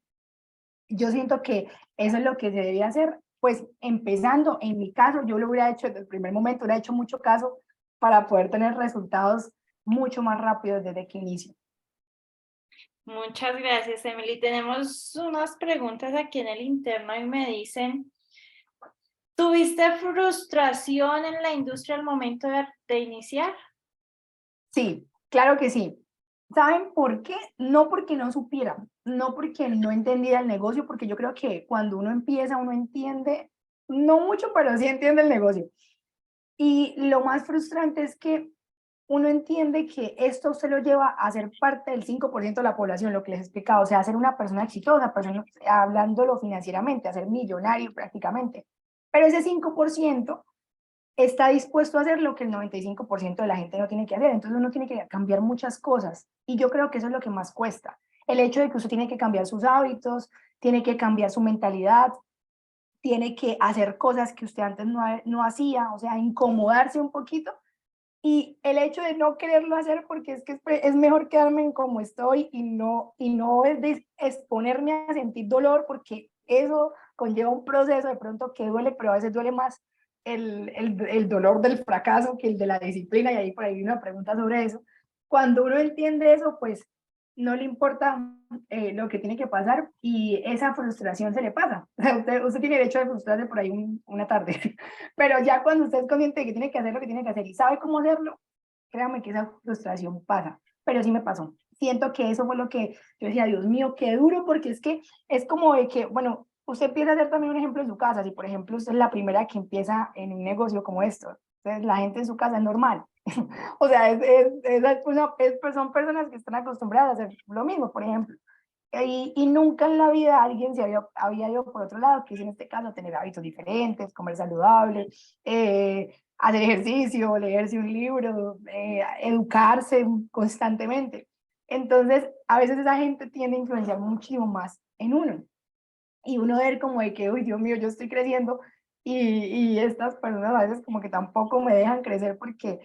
Yo siento que eso es lo que se debía hacer, pues empezando, en mi caso, yo lo hubiera hecho desde el primer momento, hubiera hecho mucho caso para poder tener resultados mucho más rápidos desde que inicio. Muchas gracias, Emily. Tenemos unas preguntas aquí en el interno y me dicen, ¿tuviste frustración en la industria al momento de iniciar? Sí, claro que sí. ¿Saben por qué? No porque no supiera, no porque no entendiera el negocio, porque yo creo que cuando uno empieza, uno entiende, no mucho, pero sí entiende el negocio. Y lo más frustrante es que uno entiende que esto se lo lleva a ser parte del 5% de la población, lo que les he explicado, o sea, a ser una persona exitosa, hablándolo financieramente, a ser millonario prácticamente. Pero ese 5% está dispuesto a hacer lo que el 95% de la gente no tiene que hacer. Entonces uno tiene que cambiar muchas cosas y yo creo que eso es lo que más cuesta. El hecho de que usted tiene que cambiar sus hábitos, tiene que cambiar su mentalidad, tiene que hacer cosas que usted antes no hacía, o sea, incomodarse un poquito. Y el hecho de no quererlo hacer porque es que es mejor quedarme en como estoy y no es de exponerme a sentir dolor porque eso conlleva un proceso de pronto que duele, pero a veces duele más el dolor del fracaso que el de la disciplina y ahí por ahí una pregunta sobre eso. Cuando uno entiende eso, pues no le importa lo que tiene que pasar y esa frustración se le pasa. Usted tiene derecho a frustrarse por ahí una tarde, pero ya cuando usted es consciente de que tiene que hacer lo que tiene que hacer y sabe cómo hacerlo, créame que esa frustración pasa. Pero sí me pasó. Siento que eso fue lo que yo decía, Dios mío, qué duro, porque es que es como de que, bueno, usted empieza a hacer también un ejemplo en su casa. Si, por ejemplo, usted es la primera que empieza en un negocio como esto, entonces la gente en su casa es normal. O sea, son personas que están acostumbradas a hacer lo mismo, por ejemplo. Y nunca en la vida alguien se había ido por otro lado, que es en este caso tener hábitos diferentes, comer saludable, hacer ejercicio, leerse un libro, educarse constantemente. Entonces, a veces esa gente tiende a influenciar muchísimo más en uno. Y uno ver como de que, uy, Dios mío, yo estoy creciendo y estas personas a veces como que tampoco me dejan crecer porque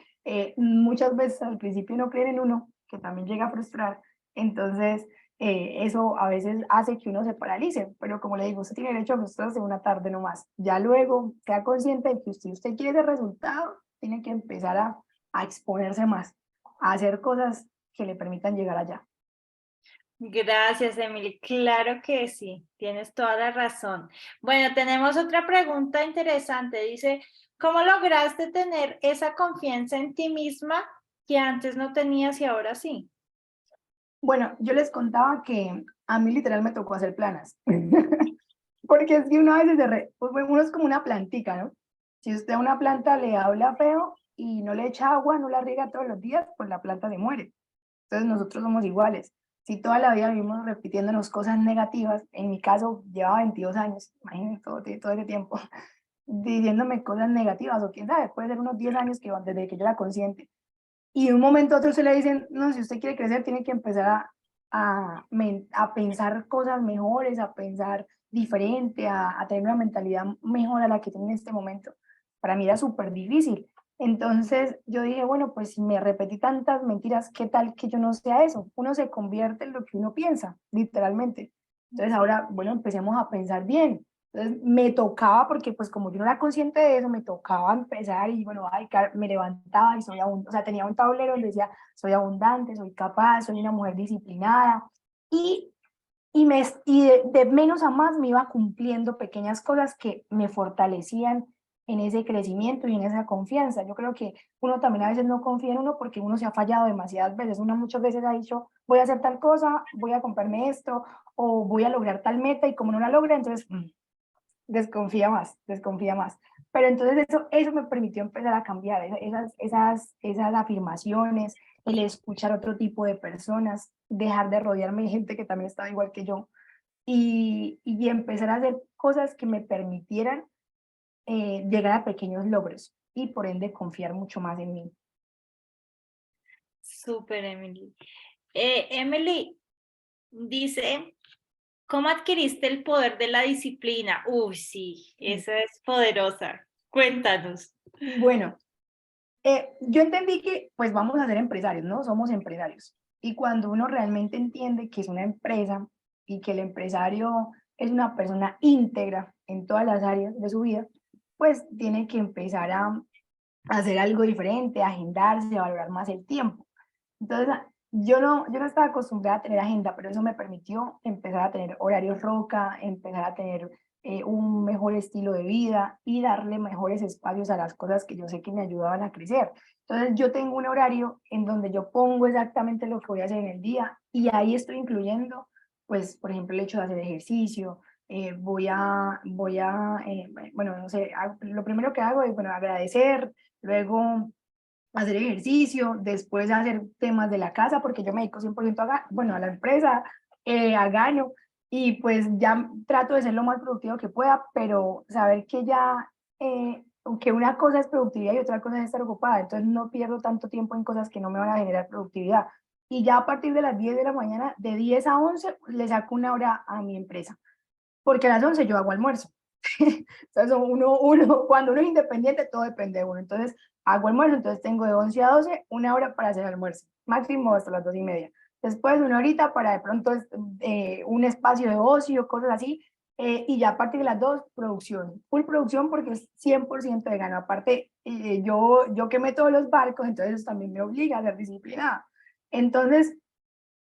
muchas veces al principio no creen en uno, que también llega a frustrar. Entonces, eso a veces hace que uno se paralice, pero como le digo, usted tiene derecho a frustrarse una tarde nomás. Ya luego, sea consciente de que usted quiere ese resultado, tiene que empezar a exponerse más, a hacer cosas que le permitan llegar allá. Gracias, Emily. Claro que sí, tienes toda la razón. Bueno, tenemos otra pregunta interesante. Dice, ¿cómo lograste tener esa confianza en ti misma que antes no tenías y ahora sí? Bueno, yo les contaba que a mí literal me tocó hacer planas. Porque es que uno a veces pues, uno es como una plantica, ¿no? Si usted a una planta le habla feo y no le echa agua, no la riega todos los días, pues la planta se muere. Entonces nosotros somos iguales. Si toda la vida vivimos repitiéndonos cosas negativas, en mi caso llevaba 22 años, imagínense todo ese tiempo, diciéndome cosas negativas, o quién sabe, puede ser unos 10 años que desde que yo era consciente. Y de un momento a otro se le dicen, no, si usted quiere crecer, tiene que empezar a pensar cosas mejores, a pensar diferente, a tener una mentalidad mejor a la que tiene en este momento. Para mí era súper difícil. Entonces yo dije, bueno, pues si me repetí tantas mentiras, ¿qué tal que yo no sea eso? Uno se convierte en lo que uno piensa, literalmente. Entonces ahora, bueno, empecemos a pensar bien. Entonces me tocaba, porque pues como yo no era consciente de eso, me tocaba empezar y bueno, ay, me levantaba y soy abundante, o sea, tenía un tablero donde decía, soy abundante, soy capaz, soy una mujer disciplinada y, de menos a más me iba cumpliendo pequeñas cosas que me fortalecían en ese crecimiento y en esa confianza. Yo creo que uno también a veces no confía en uno porque uno se ha fallado demasiadas veces. Uno muchas veces ha dicho, voy a hacer tal cosa, voy a comprarme esto o voy a lograr tal meta y como no la logra, entonces desconfía más, desconfía más. Pero entonces eso me permitió empezar a cambiar esas afirmaciones, el escuchar otro tipo de personas, dejar de rodearme de gente que también estaba igual que yo y empezar a hacer cosas que me permitieran llegar a pequeños logros y por ende confiar mucho más en mí. Súper, Emily. Emily dice, ¿cómo adquiriste el poder de la disciplina? Uy, sí, esa es poderosa. Cuéntanos. Bueno, yo entendí que pues vamos a ser empresarios, ¿no? Somos empresarios. Y cuando uno realmente entiende que es una empresa y que el empresario es una persona íntegra en todas las áreas de su vida, pues tiene que empezar a hacer algo diferente, a agendarse, a valorar más el tiempo. Entonces, yo no estaba acostumbrada a tener agenda, pero eso me permitió empezar a tener horarios roca, empezar a tener un mejor estilo de vida y darle mejores espacios a las cosas que yo sé que me ayudaban a crecer. Entonces, yo tengo un horario en donde yo pongo exactamente lo que voy a hacer en el día y ahí estoy incluyendo, pues, por ejemplo, el hecho de hacer ejercicio. Bueno, no sé, lo primero que hago es, bueno, agradecer, luego hacer ejercicio, después hacer temas de la casa, porque yo me dedico 100% bueno, a la empresa, a Gano, y pues ya trato de ser lo más productivo que pueda, pero saber que ya, que una cosa es productividad y otra cosa es estar ocupada, entonces no pierdo tanto tiempo en cosas que no me van a generar productividad. Y ya a partir de las 10 de la mañana, de 10 a 11, le saco una hora a mi empresa, porque a las 11 yo hago almuerzo. Entonces, cuando uno es independiente, todo depende de uno. Entonces, hago almuerzo, entonces tengo de 11 a 12 una hora para hacer almuerzo, máximo hasta las 2:30. Después, una horita para de pronto un espacio de ocio, cosas así. Y ya a partir de las 2, producción. Full producción porque es 100% de gano. Aparte, yo quemé todos los barcos, entonces eso también me obliga a ser disciplinada. Entonces,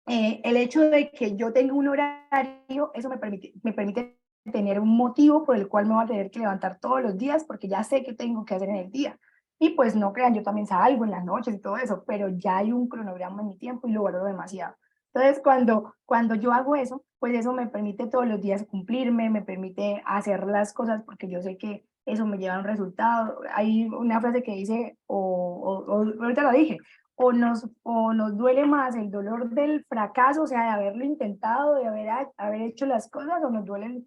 el hecho de que yo tenga un horario, eso me permite tener un motivo por el cual me voy a tener que levantar todos los días porque ya sé qué tengo que hacer en el día. Y pues no crean, yo también salgo en las noches y todo eso, pero ya hay un cronograma en mi tiempo y lo valoro demasiado. Entonces, cuando yo hago eso, pues eso me permite todos los días cumplirme, me permite hacer las cosas porque yo sé que eso me lleva a un resultado. Hay una frase que dice, ahorita lo dije, o nos duele más el dolor del fracaso, o sea, de haberlo intentado, de haber hecho las cosas, o nos duele,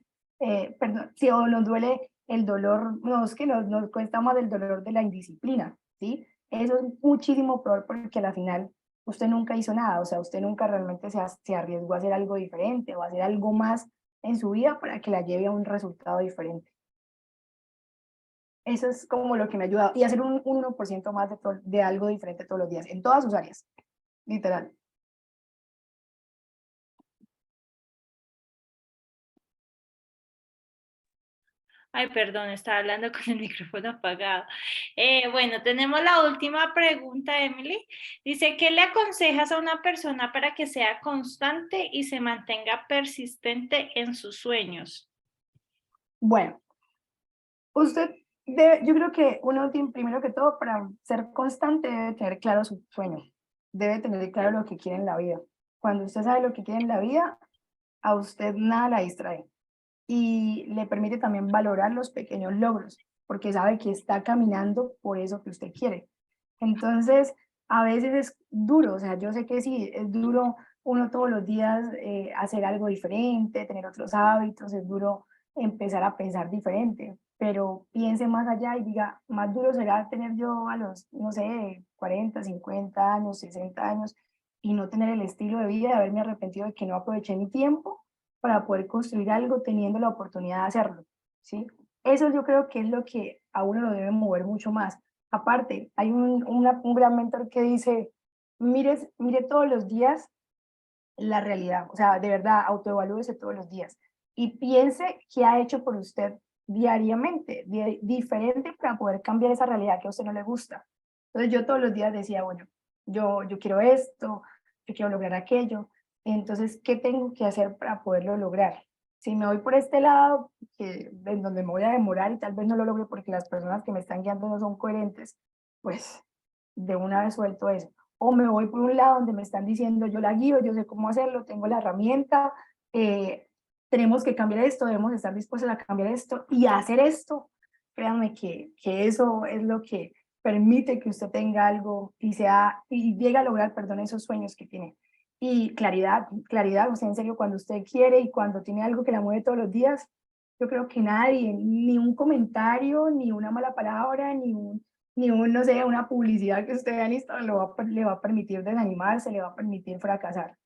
perdón, sí, o nos duele el dolor, no, es que nos cuesta más el dolor de la indisciplina, ¿sí? Eso es muchísimo peor porque al final usted nunca hizo nada, o sea, usted nunca realmente se arriesgó a hacer algo diferente o a hacer algo más en su vida para que la lleve a un resultado diferente. Eso es como lo que me ha ayudado. Y hacer un 1% más de algo diferente todos los días, en todas sus áreas, literal. Ay, perdón, estaba hablando con el micrófono apagado. Bueno, tenemos la última pregunta, Emily. Dice, ¿qué le aconsejas a una persona para que sea constante y se mantenga persistente en sus sueños? Bueno, usted debe, yo creo que uno tiene, primero que todo, para ser constante, debe tener claro su sueño, debe tener claro lo que quiere en la vida. Cuando usted sabe lo que quiere en la vida, a usted nada la distrae y le permite también valorar los pequeños logros, porque sabe que está caminando por eso que usted quiere. Entonces, a veces es duro, o sea, yo sé que sí, es duro uno todos los días hacer algo diferente, tener otros hábitos, es duro empezar a pensar diferente, pero piense más allá y diga, más duro será tener yo a los, no sé, 40, 50 años, 60 años y no tener el estilo de vida, de haberme arrepentido de que no aproveché mi tiempo para poder construir algo teniendo la oportunidad de hacerlo, ¿sí? Eso yo creo que es lo que a uno lo debe mover mucho más. Aparte, hay un gran mentor que dice, mire todos los días la realidad, o sea, de verdad, autoevalúese todos los días y piense qué ha hecho por usted diariamente, diferente para poder cambiar esa realidad que a usted no le gusta. Entonces yo todos los días decía, bueno, yo quiero esto, yo quiero lograr aquello, entonces, ¿qué tengo que hacer para poderlo lograr? Si me voy por este lado, que, en donde me voy a demorar y tal vez no lo logre porque las personas que me están guiando no son coherentes, pues de una vez suelto eso. O me voy por un lado donde me están diciendo, yo la guío, yo sé cómo hacerlo, tengo la herramienta, tenemos que cambiar esto, debemos estar dispuestos a cambiar esto y a hacer esto. Créanme que eso es lo que permite que usted tenga algo y, sea, y llegue a lograr, perdón, esos sueños que tiene. Y claridad, claridad, o sea, en serio, cuando usted quiere y cuando tiene algo que la mueve todos los días, yo creo que nadie, ni un comentario, ni una mala palabra, ni un, no sé, una publicidad que usted vea en Instagram le va a permitir desanimarse, le va a permitir fracasar.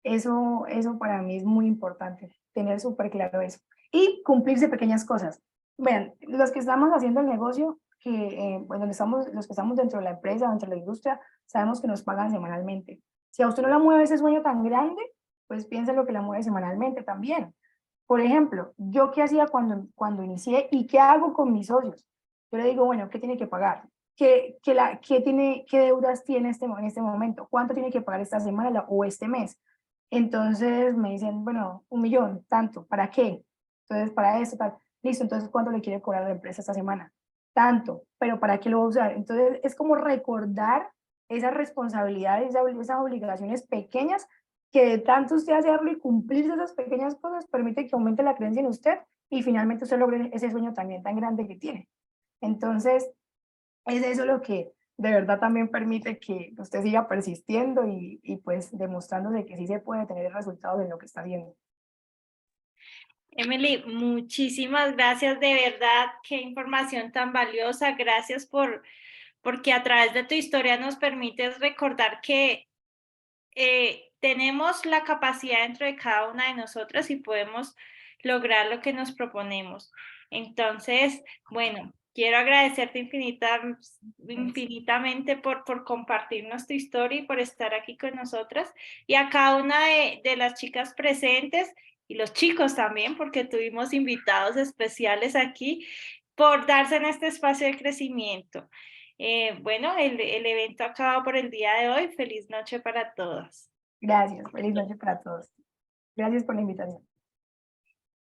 Eso para mí es muy importante, tener súper claro eso. Y cumplirse pequeñas cosas. Vean, los que estamos haciendo el negocio, bueno, los que estamos dentro de la empresa, dentro de la industria, sabemos que nos pagan semanalmente. Si a usted no la mueve ese sueño tan grande, pues piensa lo que la mueve semanalmente también. Por ejemplo, yo qué hacía cuando inicié y qué hago con mis socios. Yo le digo, bueno, ¿qué tiene que pagar? ¿Qué deudas tiene en este momento? ¿Cuánto tiene que pagar esta semana o este mes? Entonces me dicen, bueno, 1.000.000, tanto, ¿para qué? Entonces, para eso, tal. Listo, entonces, ¿cuánto le quiere cobrar a la empresa esta semana? Tanto, pero ¿para qué lo va a usar? Entonces, es como recordar esas responsabilidades, esas obligaciones pequeñas que de tanto usted hacerlo y cumplirse esas pequeñas cosas permite que aumente la creencia en usted y finalmente usted logre ese sueño también tan grande que tiene. Entonces, es eso lo que de verdad también permite que usted siga persistiendo y pues demostrándose que sí se puede tener resultados en lo que está haciendo. Emily, muchísimas gracias, de verdad, qué información tan valiosa. Gracias porque a través de tu historia nos permites recordar que tenemos la capacidad dentro de cada una de nosotras y podemos lograr lo que nos proponemos. Entonces, bueno, quiero agradecerte infinitamente por compartirnos tu historia y por estar aquí con nosotras y a cada una de las chicas presentes y los chicos también, porque tuvimos invitados especiales aquí, por darse en este espacio de crecimiento. Bueno, el evento acaba por el día de hoy. Feliz noche para todos. Gracias, feliz noche para todos. Gracias por la invitación.